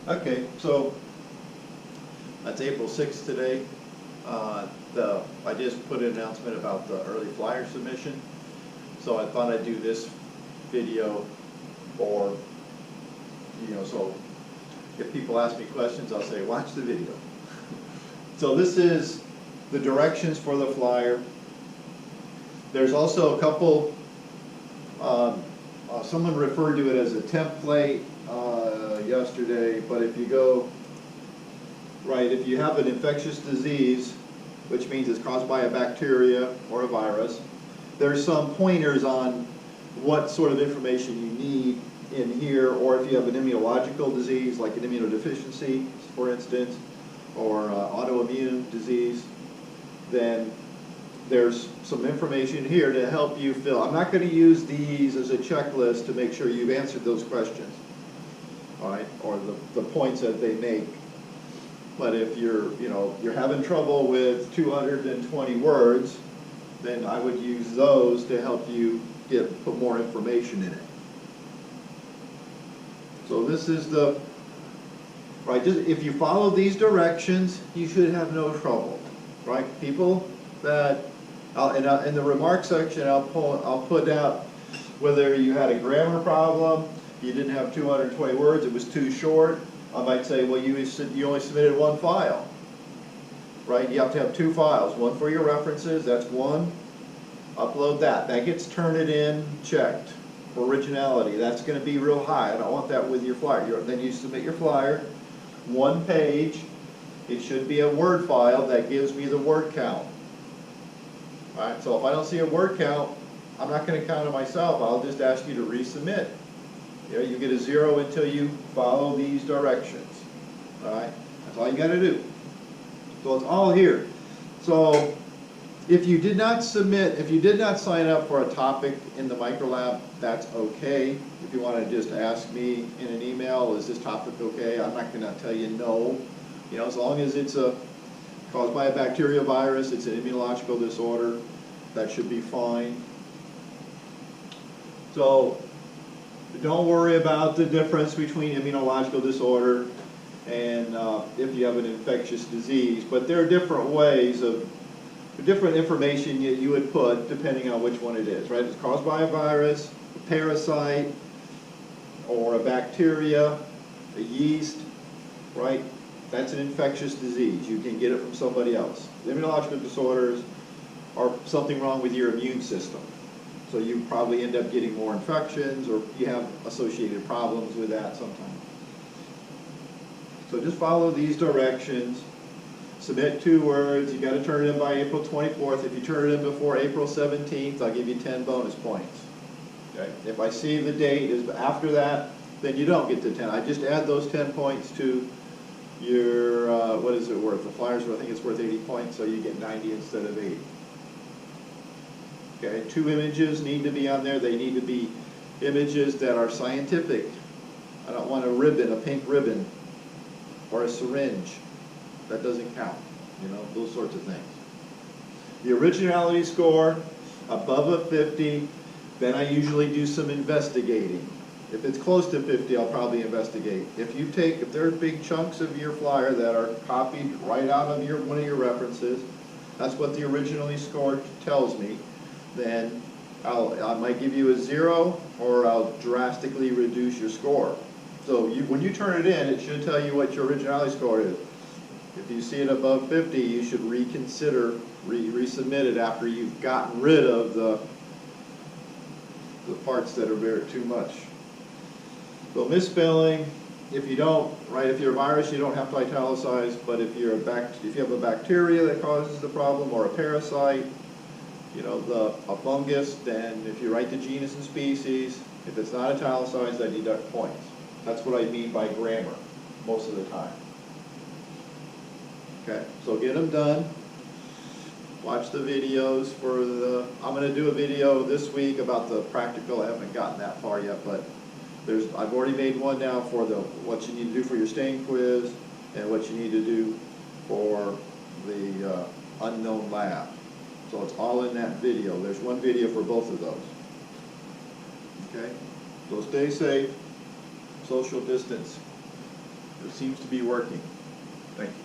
Okay, so that's April 6th today. I just put an announcement about the early flyer submission. So I thought I'd do this video or, so if people ask me questions, I'll say, watch the video. So this is the directions for the flyer. There's also a couple, someone referred to it as a template yesterday, but if you go, right, if you have an infectious disease, which means it's caused by a bacteria or a virus, there's some pointers on what sort of information you need in here, or if you have an immunological disease, like an immunodeficiency, for instance, or autoimmune disease, then there's some information here to help you fill. I'm not going to use these as a checklist to make sure you've answered those questions, all right, or the points that they make. But if you're having trouble with 220 words, then I would use those to help you put more information in it. So this is right, just if you follow these directions, you should have no trouble, right? People that, in the remarks section, I'll put out whether you had a grammar problem, you didn't have 220 words, it was too short. I might say, well, you only submitted one file, right? You have to have two files, one for your references, that's one. Upload that. That gets Turnitin checked for originality. That's going to be real high. I don't want that with your flyer. Then you submit your flyer, one page. It should be a Word file that gives me the word count. All right, so if I don't see a word count, I'm not going to count it myself. I'll just ask you to resubmit. You get a 0 until you follow these directions. All right, that's all you got to do. So it's all here. So if you did not submit, if you did not sign up for a topic in the microlab, that's okay. If you want to just ask me in an email, is this topic okay? I'm not going to tell you no. As long as it's caused by a bacterial virus, it's an immunological disorder, that should be fine. So don't worry about the difference between immunological disorder and if you have an infectious disease, but there are different ways of different information you would put depending on which one it is, right? It's caused by a virus, a parasite, or a bacteria, a yeast, right? That's an infectious disease. You can get it from somebody else. Immunological disorders are something wrong with your immune system. So you probably end up getting more infections, or you have associated problems with that sometimes. So just follow these directions. Submit 2 words. You got to turn it in by April 24th. If you turn it in before April 17th, I'll give you 10 bonus points. Okay. If I see the date is after that, then you don't get the 10. I just add those 10 points to your, what is it worth? The flyer's, I think it's worth 80 points, so you get 90 instead of 80. Okay, 2 images need to be on there. They need to be images that are scientific. I don't want a ribbon, a pink ribbon, or a syringe. That doesn't count, those sorts of things. The originality score, above a 50, then I usually do some investigating. If it's close to 50, I'll probably investigate. If there are big chunks of your flyer that are copied right out of one of your references, that's what the originally scored tells me, then I might give you a 0, or I'll drastically reduce your score. So when you turn it in, it should tell you what your originality score is. If you see it above 50, you should reconsider, resubmit it after you've gotten rid of the parts that are too much. So misspelling, if you don't, right, if you're a virus, you don't have to italicize, but if you have a bacteria that causes the problem, or a parasite, a fungus, then if you write the genus and species, if it's not italicized, I deduct points. That's what I mean by grammar most of the time. Okay, so get them done. Watch the videos I'm going to do a video this week about the practical. I haven't gotten that far yet, but I've already made one now for what you need to do for your stain quiz and what you need to do for the unknown lab. So it's all in that video. There's one video for both of those. Okay? So stay safe, social distance. It seems to be working. Thank you.